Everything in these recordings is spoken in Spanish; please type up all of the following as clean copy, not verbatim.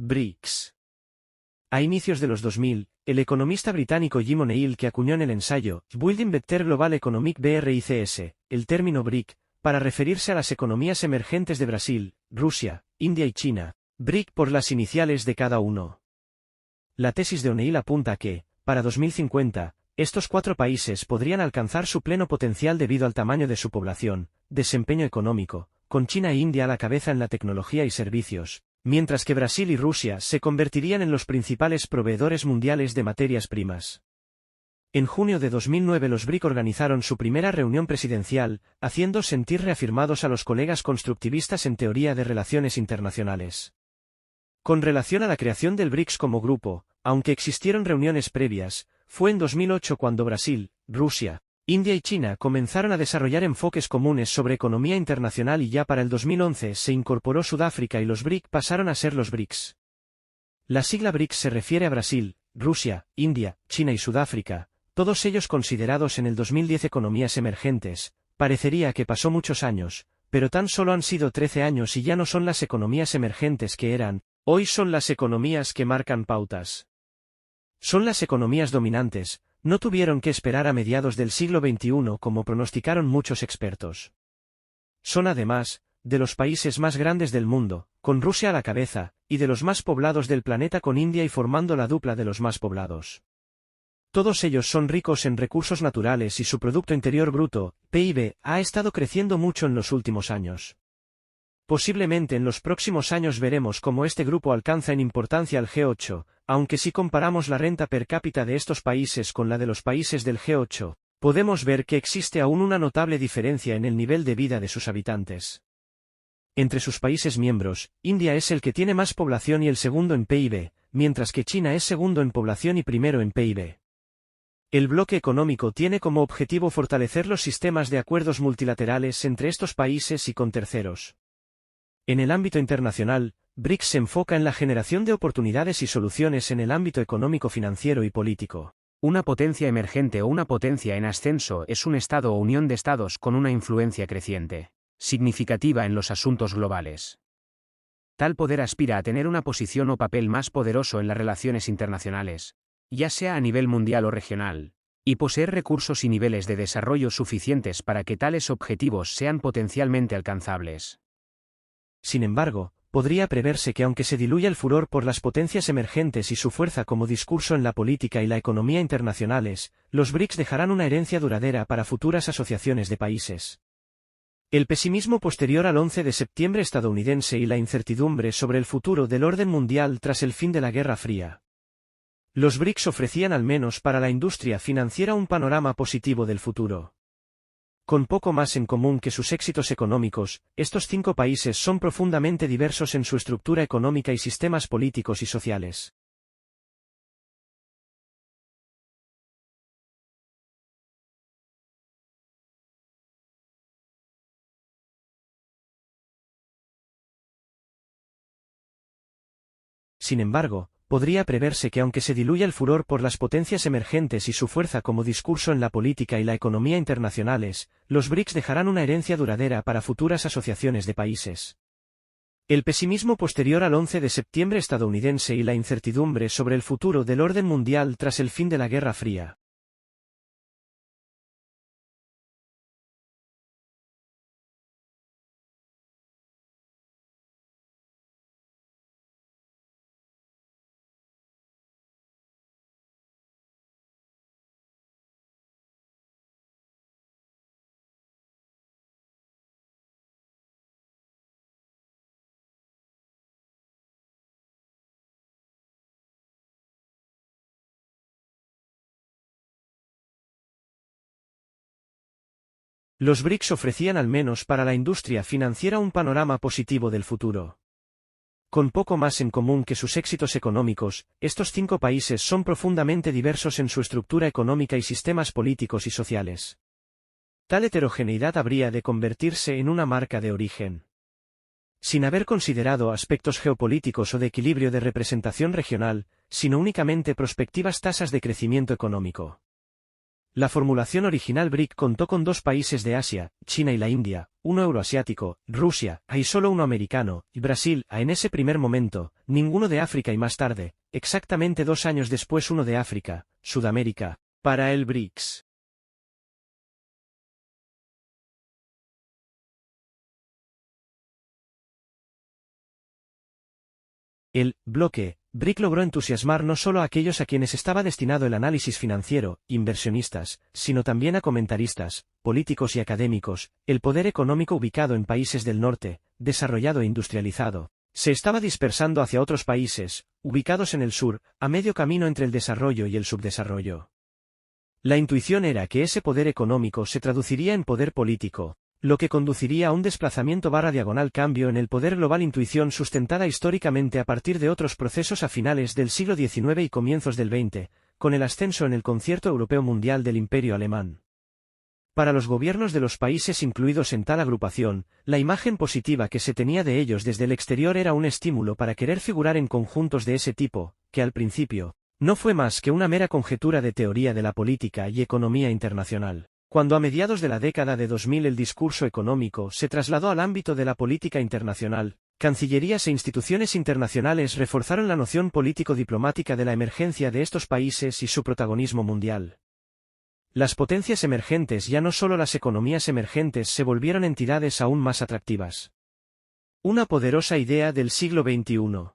BRICS. A inicios de los 2000, el economista británico Jim O'Neill que acuñó en el ensayo Building Better Global Economic BRICS, el término BRIC, para referirse a las economías emergentes de Brasil, Rusia, India y China, BRIC por las iniciales de cada uno. La tesis de O'Neill apunta a que, para 2050, estos 4 países podrían alcanzar su pleno potencial debido al tamaño de su población, desempeño económico, con China e India a la cabeza en la tecnología y servicios, mientras que Brasil y Rusia se convertirían en los principales proveedores mundiales de materias primas. En junio de 2009 los BRIC organizaron su primera reunión presidencial, haciendo sentir reafirmados a los colegas constructivistas en teoría de relaciones internacionales. Con relación a la creación del BRICS como grupo, aunque existieron reuniones previas, fue en 2008 cuando Brasil, Rusia, India y China comenzaron a desarrollar enfoques comunes sobre economía internacional y ya para el 2011 se incorporó Sudáfrica y los BRIC pasaron a ser los BRICS. La sigla BRICS se refiere a Brasil, Rusia, India, China y Sudáfrica, todos ellos considerados en el 2010 economías emergentes. Parecería que pasó muchos años, pero tan solo han sido 13 años y ya no son las economías emergentes que eran, hoy son las economías que marcan pautas. Son las economías dominantes. No tuvieron que esperar a mediados del siglo XXI como pronosticaron muchos expertos. Son además, de los países más grandes del mundo, con Rusia a la cabeza, y de los más poblados del planeta con India y formando la dupla de los más poblados. Todos ellos son ricos en recursos naturales y su Producto Interior Bruto, PIB, ha estado creciendo mucho en los últimos años. Posiblemente en los próximos años veremos cómo este grupo alcanza en importancia al G8, aunque si comparamos la renta per cápita de estos países con la de los países del G8, podemos ver que existe aún una notable diferencia en el nivel de vida de sus habitantes. Entre sus países miembros, India es el que tiene más población y el segundo en PIB, mientras que China es segundo en población y primero en PIB. El bloque económico tiene como objetivo fortalecer los sistemas de acuerdos multilaterales entre estos países y con terceros. En el ámbito internacional, BRICS se enfoca en la generación de oportunidades y soluciones en el ámbito económico, financiero y político. Una potencia emergente o una potencia en ascenso es un estado o unión de estados con una influencia creciente, significativa en los asuntos globales. Tal poder aspira a tener una posición o papel más poderoso en las relaciones internacionales, ya sea a nivel mundial o regional, y poseer recursos y niveles de desarrollo suficientes para que tales objetivos sean potencialmente alcanzables. Sin embargo, podría preverse que aunque se diluya el furor por las potencias emergentes y su fuerza como discurso en la política y la economía internacionales, los BRICS dejarán una herencia duradera para futuras asociaciones de países. El pesimismo posterior al 11 de septiembre estadounidense y la incertidumbre sobre el futuro del orden mundial tras el fin de la Guerra Fría. Los BRICS ofrecían al menos para la industria financiera un panorama positivo del futuro. Con poco más en común que sus éxitos económicos, estos 5 países son profundamente diversos en su estructura económica y sistemas políticos y sociales. Sin embargo, podría preverse que aunque se diluya el furor por las potencias emergentes y su fuerza como discurso en la política y la economía internacionales, los BRICS dejarán una herencia duradera para futuras asociaciones de países. El pesimismo posterior al 11 de septiembre estadounidense y la incertidumbre sobre el futuro del orden mundial tras el fin de la Guerra Fría. Los BRICS ofrecían al menos para la industria financiera un panorama positivo del futuro. Con poco más en común que sus éxitos económicos, estos 5 países son profundamente diversos en su estructura económica y sistemas políticos y sociales. Tal heterogeneidad habría de convertirse en una marca de origen. Sin haber considerado aspectos geopolíticos o de equilibrio de representación regional, sino únicamente prospectivas tasas de crecimiento económico. La formulación original BRIC contó con 2 países de Asia, China y la India, uno euroasiático, Rusia, y solo uno americano, y Brasil. En ese primer momento, ninguno de África y más tarde, exactamente 2 años después uno de África, Sudamérica, para el BRICS. El bloque BRIC logró entusiasmar no solo a aquellos a quienes estaba destinado el análisis financiero, inversionistas, sino también a comentaristas, políticos y académicos. El poder económico ubicado en países del norte, desarrollado e industrializado, se estaba dispersando hacia otros países, ubicados en el sur, a medio camino entre el desarrollo y el subdesarrollo. La intuición era que ese poder económico se traduciría en poder político, lo que conduciría a un desplazamiento / cambio en el poder global, intuición sustentada históricamente a partir de otros procesos a finales del siglo XIX y comienzos del XX, con el ascenso en el concierto europeo mundial del Imperio alemán. Para los gobiernos de los países incluidos en tal agrupación, la imagen positiva que se tenía de ellos desde el exterior era un estímulo para querer figurar en conjuntos de ese tipo, que al principio, no fue más que una mera conjetura de teoría de la política y economía internacional. Cuando a mediados de la década de 2000 el discurso económico se trasladó al ámbito de la política internacional, cancillerías e instituciones internacionales reforzaron la noción político-diplomática de la emergencia de estos países y su protagonismo mundial. Las potencias emergentes, ya no solo las economías emergentes, se volvieron entidades aún más atractivas. Una poderosa idea del siglo XXI.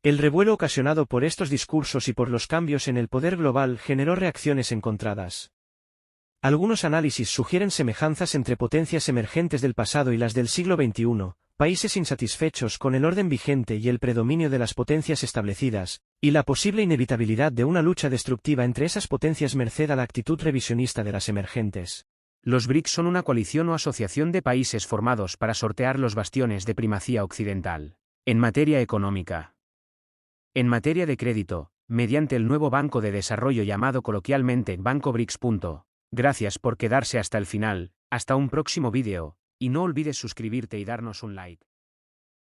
El revuelo ocasionado por estos discursos y por los cambios en el poder global generó reacciones encontradas. Algunos análisis sugieren semejanzas entre potencias emergentes del pasado y las del siglo XXI, países insatisfechos con el orden vigente y el predominio de las potencias establecidas, y la posible inevitabilidad de una lucha destructiva entre esas potencias merced a la actitud revisionista de las emergentes. Los BRICS son una coalición o asociación de países formados para sortear los bastiones de primacía occidental. En materia económica. En materia de crédito, mediante el nuevo Banco de Desarrollo llamado coloquialmente Banco BRICS. Gracias por quedarse hasta el final, hasta un próximo vídeo, y no olvides suscribirte y darnos un like.